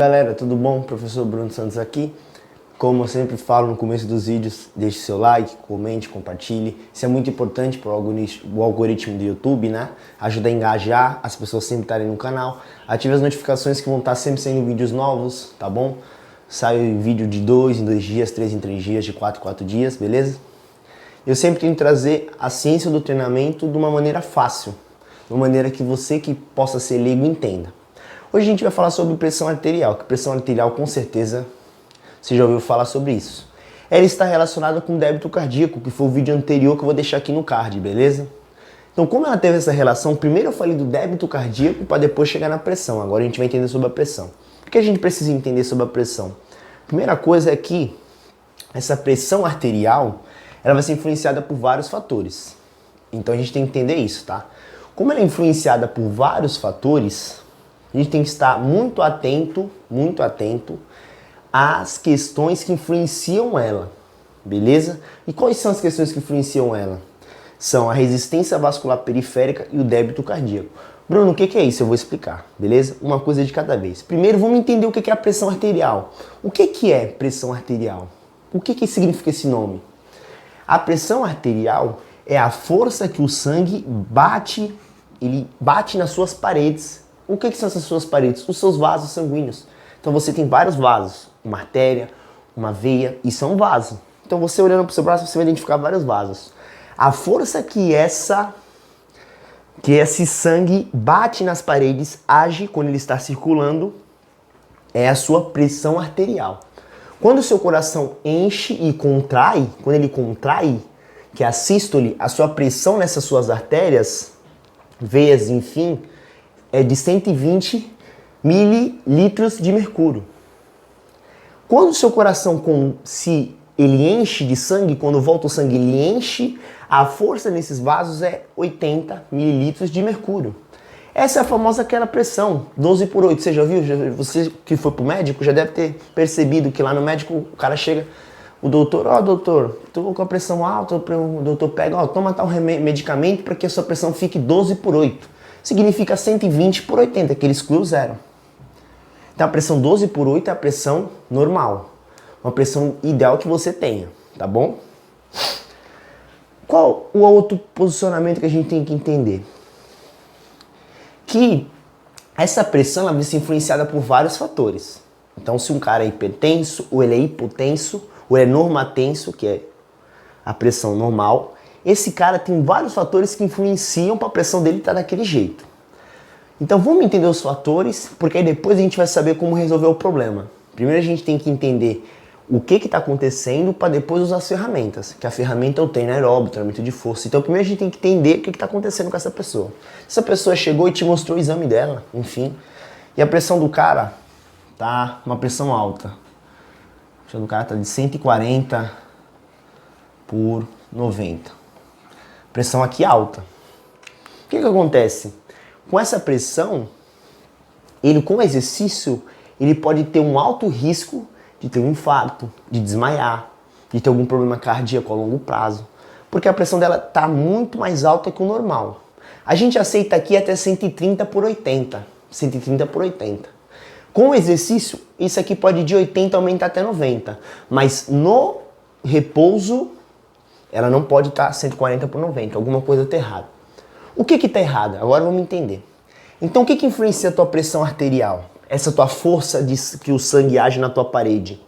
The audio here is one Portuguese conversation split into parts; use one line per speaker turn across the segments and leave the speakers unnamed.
Galera, tudo bom? Professor Bruno Santos aqui. Como eu sempre falo no começo dos vídeos, deixe seu like, comente, compartilhe. Isso é muito importante para o algoritmo do YouTube, né? Ajuda a engajar as pessoas sempre estarem no canal. Ative as notificações que vão estar sempre saindo vídeos novos, tá bom? Sai vídeo de 2 em 2 dias, 3 em 3 dias, de 4 em 4 dias, beleza? Eu sempre tento trazer a ciência do treinamento de uma maneira fácil, de uma maneira que você que possa ser leigo entenda. Hoje a gente vai falar sobre pressão arterial, que pressão arterial com certeza você já ouviu falar sobre isso. Ela está relacionada com débito cardíaco, que foi o vídeo anterior que eu vou deixar aqui no card, beleza? Então, como ela teve essa relação, primeiro eu falei do débito cardíaco para depois chegar na pressão. Agora a gente vai entender sobre a pressão. O que a gente precisa entender sobre a pressão? Primeira coisa é que essa pressão arterial, ela vai ser influenciada por vários fatores. Então a gente tem que entender isso, tá? Como ela é influenciada por vários fatores, a gente tem que estar muito atento às questões que influenciam ela, beleza? E quais são as questões que influenciam ela? São a resistência vascular periférica e o débito cardíaco. Bruno, o que é isso? Eu vou explicar, beleza? Uma coisa de cada vez. Primeiro, vamos entender o que é a pressão arterial. O que é pressão arterial? O que significa esse nome? A pressão arterial é a força que o sangue bate, ele bate nas suas paredes. O que são essas suas paredes? Os seus vasos sanguíneos. Então você tem vários vasos, uma artéria, uma veia, isso é um vaso. Então você olhando para o seu braço, você vai identificar vários vasos. A força que esse sangue bate nas paredes, age quando ele está circulando, é a sua pressão arterial. Quando o seu coração enche e contrai, quando ele contrai, que é a sístole, a sua pressão nessas suas artérias, veias, enfim, é de 120 mililitros de mercúrio. Quando o seu coração, se ele enche de sangue, quando volta o sangue, ele enche, a força nesses vasos é 80 mililitros de mercúrio. Essa é a famosa aquela pressão, 12 por 8. Você já viu? Você que foi pro médico já deve ter percebido que lá no médico o cara chega, o doutor, doutor, tô com a pressão alta, o doutor pega, toma tal medicamento para que a sua pressão fique 12 por 8. Significa 120 por 80, que ele exclui o zero. Então a pressão 12 por 8 é a pressão normal, uma pressão ideal que você tenha, tá bom? Qual o outro posicionamento que a gente tem que entender? Que essa pressão ela vai ser influenciada por vários fatores. Então se um cara é hipertenso, ou ele é hipotenso, ou ele é normatenso, que é a pressão normal, esse cara tem vários fatores que influenciam para a pressão dele estar daquele jeito. Então vamos entender os fatores, porque aí depois a gente vai saber como resolver o problema. Primeiro a gente tem que entender o que está acontecendo para depois usar as ferramentas. Que a ferramenta é o treino aeróbico, treinamento de força. Então primeiro a gente tem que entender o que está acontecendo com essa pessoa. Essa pessoa chegou e te mostrou o exame dela, enfim. E a pressão do cara tá uma pressão alta. A pressão do cara tá de 140 por 90. Pressão aqui alta. O que acontece? Com essa pressão, ele com o exercício, ele pode ter um alto risco de ter um infarto, de desmaiar, de ter algum problema cardíaco a longo prazo. Porque a pressão dela está muito mais alta que o normal. A gente aceita aqui até 130 por 80. 130 por 80. Com o exercício, isso aqui pode de 80 aumentar até 90. Mas no repouso, ela não pode estar 140 por 90. Alguma coisa está errada. O que está errado? Agora vamos entender. Então o que influencia a tua pressão arterial? Essa tua força que o sangue age na tua parede.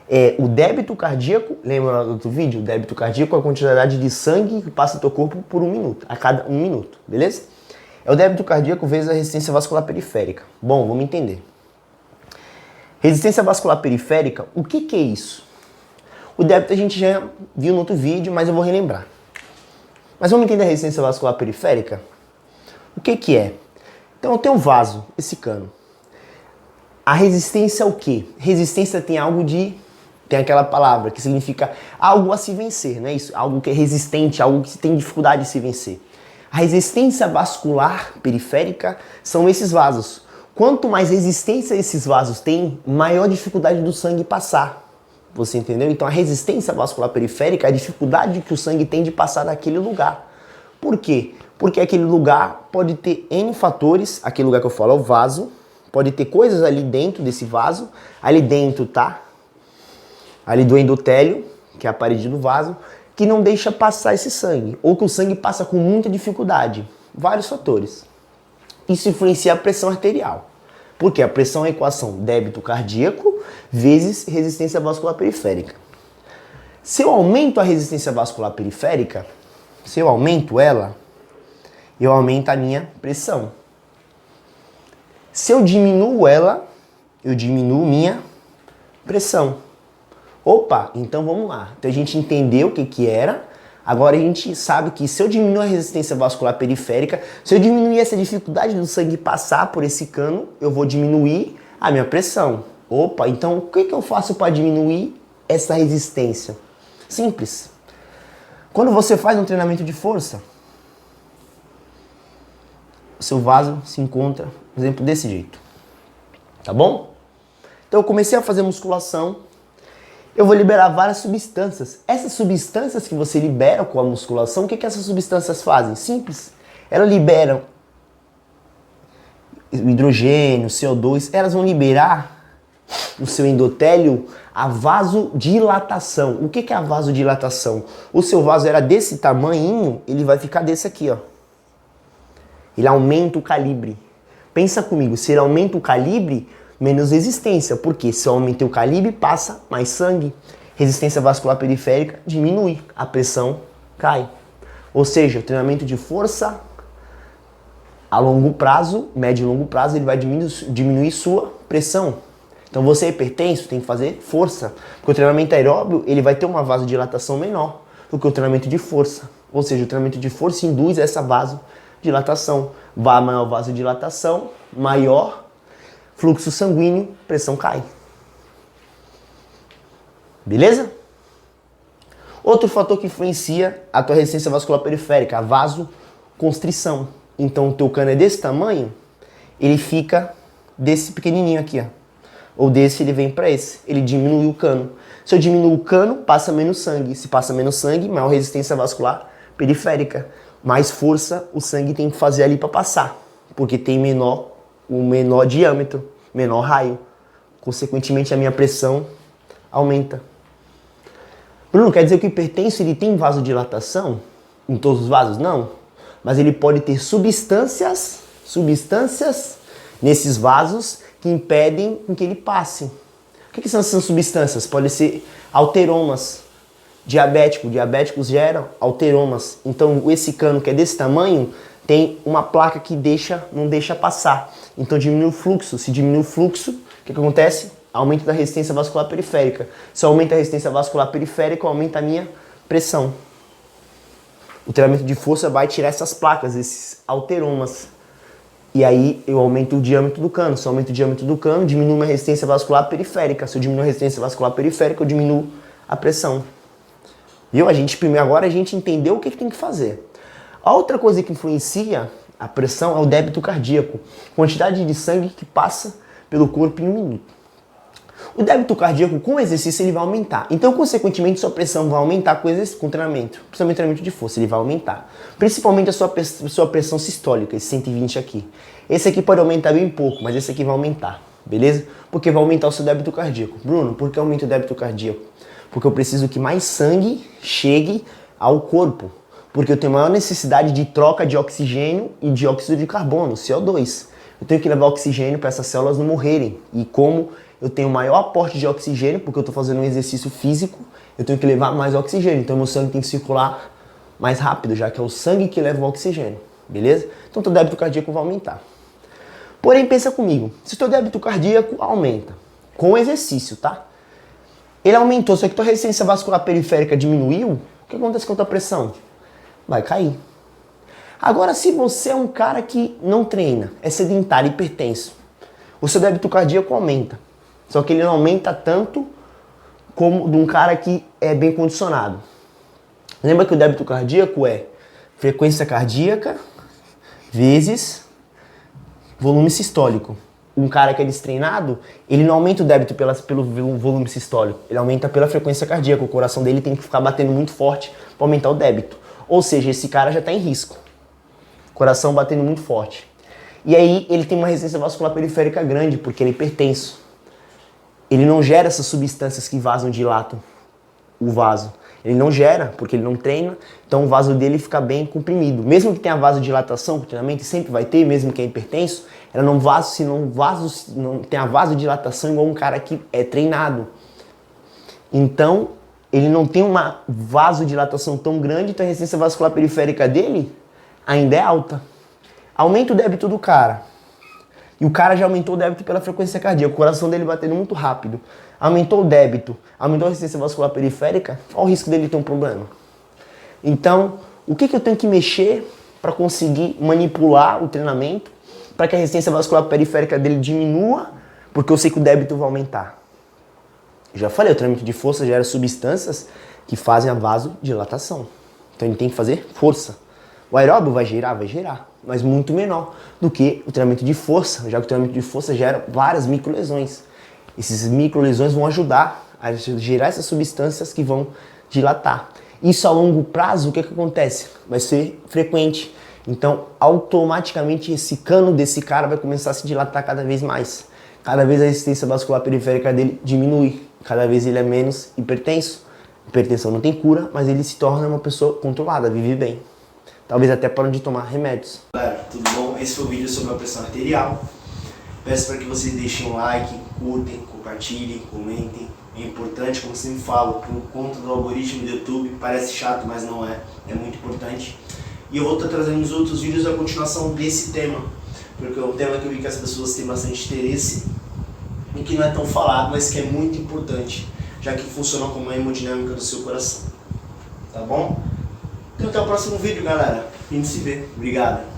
É o débito cardíaco, lembra do outro vídeo? O débito cardíaco é a quantidade de sangue que passa no teu corpo por 1 minuto, a cada 1 minuto, beleza? É o débito cardíaco vezes a resistência vascular periférica. Bom, vamos entender. Resistência vascular periférica, o que é isso? O débito a gente já viu no outro vídeo, mas eu vou relembrar. Mas vamos entender a resistência vascular periférica? O que é? Então eu tenho um vaso, esse cano. A resistência é o quê? Resistência tem aquela palavra que significa algo a se vencer, não é isso? Algo que é resistente, algo que tem dificuldade de se vencer. A resistência vascular periférica são esses vasos. Quanto mais resistência esses vasos têm, maior dificuldade do sangue passar. Você entendeu? Então a resistência vascular periférica é a dificuldade que o sangue tem de passar naquele lugar. Por quê? Porque aquele lugar pode ter N fatores, aquele lugar que eu falo é o vaso, Pode ter coisas ali dentro desse vaso, ali dentro, tá? Ali do endotélio, que é a parede do vaso, que não deixa passar esse sangue, ou que o sangue passa com muita dificuldade. Vários fatores. Isso influencia a pressão arterial. Porque a pressão é a equação débito cardíaco vezes resistência vascular periférica. Se eu aumento a resistência vascular periférica, se eu aumento ela, eu aumento a minha pressão. Se eu diminuo ela, eu diminuo minha pressão. Opa, então vamos lá. Então a gente entendeu o que era. Agora a gente sabe que se eu diminuir a resistência vascular periférica, se eu diminuir essa dificuldade do sangue passar por esse cano, eu vou diminuir a minha pressão. Opa, então o que eu faço para diminuir essa resistência? Simples. Quando você faz um treinamento de força, o seu vaso se encontra, por exemplo, desse jeito. Tá bom? Então eu comecei a fazer musculação, eu vou liberar várias substâncias. Essas substâncias que você libera com a musculação, o que essas substâncias fazem? Simples. Elas liberam o hidrogênio, CO2, elas vão liberar no seu endotélio a vasodilatação. O que é a vasodilatação? O seu vaso era desse tamanhinho, ele vai ficar desse aqui, ó. Ele aumenta o calibre. Pensa comigo, se ele aumenta o calibre, menos resistência, porque se eu aumentei o calibre, passa mais sangue. Resistência vascular periférica diminui, a pressão cai. Ou seja, o treinamento de força a longo prazo, médio e longo prazo, ele vai diminuir sua pressão. Então você é hipertenso, tem que fazer força, porque o treinamento aeróbio ele vai ter uma vasodilatação menor do que o treinamento de força. Ou seja, o treinamento de força induz essa vasodilatação. Vai maior vasodilatação, maior fluxo sanguíneo, pressão cai. Beleza? Outro fator que influencia a tua resistência vascular periférica, a vasoconstrição. Então o teu cano é desse tamanho, ele fica desse pequenininho aqui, ó. Ou desse ele vem para esse, ele diminui o cano. Se eu diminuo o cano, passa menos sangue. Se passa menos sangue, maior resistência vascular periférica. Mais força o sangue tem que fazer ali para passar, porque tem um menor diâmetro, menor raio. Consequentemente, a minha pressão aumenta. Bruno, quer dizer que o hipertenso ele tem vasodilatação em todos os vasos? Não. Mas ele pode ter substâncias nesses vasos que impedem que ele passe. O que são essas substâncias? Podem ser alteromas. Diabéticos geram alteromas. Então, esse cano que é desse tamanho tem uma placa que não deixa passar. Então, diminui o fluxo. Se diminui o fluxo, o que acontece? Aumento da resistência vascular periférica. Se aumenta a resistência vascular periférica, aumenta a minha pressão. O treinamento de força vai tirar essas placas, esses alteromas. E aí eu aumento o diâmetro do cano. Se eu aumento o diâmetro do cano, diminuo minha resistência vascular periférica. Se eu diminuo a resistência vascular periférica, eu diminuo a pressão. Viu? Agora a gente entendeu o que tem que fazer. A outra coisa que influencia a pressão é o débito cardíaco. Quantidade de sangue que passa pelo corpo em um minuto. O débito cardíaco, com o exercício, ele vai aumentar. Então, consequentemente, sua pressão vai aumentar com o treinamento. Principalmente treinamento de força, ele vai aumentar. Principalmente a sua pressão sistólica, esse 120 aqui. Esse aqui pode aumentar bem pouco, mas esse aqui vai aumentar, beleza? Porque vai aumentar o seu débito cardíaco. Bruno, por que aumenta o débito cardíaco? Porque eu preciso que mais sangue chegue ao corpo. Porque eu tenho maior necessidade de troca de oxigênio e dióxido de carbono, CO2. Eu tenho que levar oxigênio para essas células não morrerem. E como eu tenho maior aporte de oxigênio, porque eu estou fazendo um exercício físico, eu tenho que levar mais oxigênio. Então meu sangue tem que circular mais rápido, já que é o sangue que leva o oxigênio. Beleza? Então o teu débito cardíaco vai aumentar. Porém, pensa comigo. Se o teu débito cardíaco aumenta com o exercício, tá? Ele aumentou, só que tua resistência vascular periférica diminuiu, o que acontece com a tua pressão? Vai cair. Agora, se você é um cara que não treina, é sedentário, hipertenso, o seu débito cardíaco aumenta. Só que ele não aumenta tanto como de um cara que é bem condicionado. Lembra que o débito cardíaco é frequência cardíaca vezes volume sistólico. Um cara que é destreinado, ele não aumenta o débito pelo volume sistólico, ele aumenta pela frequência cardíaca. O coração dele tem que ficar batendo muito forte para aumentar o débito. Ou seja, esse cara já está em risco. Coração batendo muito forte. E aí ele tem uma resistência vascular periférica grande, porque ele é hipertenso. Ele não gera essas substâncias que dilatam o vaso. Ele não gera, porque ele não treina, então o vaso dele fica bem comprimido. Mesmo que tenha vasodilatação, que treinamento sempre vai ter, mesmo que é hipertenso, ela não tem a vasodilatação igual um cara que é treinado. Então, ele não tem uma vasodilatação tão grande, então a resistência vascular periférica dele ainda é alta. Aumenta o débito do cara. E o cara já aumentou o débito pela frequência cardíaca, o coração dele batendo muito rápido. Aumentou o débito, aumentou a resistência vascular periférica, olha o risco dele ter um problema. Então, o que eu tenho que mexer para conseguir manipular o treinamento para que a resistência vascular periférica dele diminua, porque eu sei que o débito vai aumentar? Já falei, o treinamento de força gera substâncias que fazem a vasodilatação. Então ele tem que fazer força. O aeróbio vai gerar, mas muito menor do que o treinamento de força, já que o treinamento de força gera várias microlesões. Essas microlesões vão ajudar a gerar essas substâncias que vão dilatar. Isso a longo prazo, o que acontece? Vai ser frequente. Então, automaticamente, esse cano desse cara vai começar a se dilatar cada vez mais. Cada vez a resistência vascular periférica dele diminui. Cada vez ele é menos hipertenso. Hipertensão não tem cura, mas ele se torna uma pessoa controlada, vive bem. Talvez até parem de tomar remédios. Galera, tudo bom? Esse foi o vídeo sobre a pressão arterial. Peço para que vocês deixem um like, curtem, compartilhem, comentem. É importante, como sempre falo, por conta do algoritmo do YouTube, parece chato, mas não é. É muito importante. E eu vou estar trazendo nos outros vídeos a continuação desse tema, porque é um tema que eu vi que as pessoas têm bastante interesse e que não é tão falado, mas que é muito importante, já que funciona como uma hemodinâmica do seu coração. Tá bom? Então até o próximo vídeo, galera. A gente se vê. Obrigado.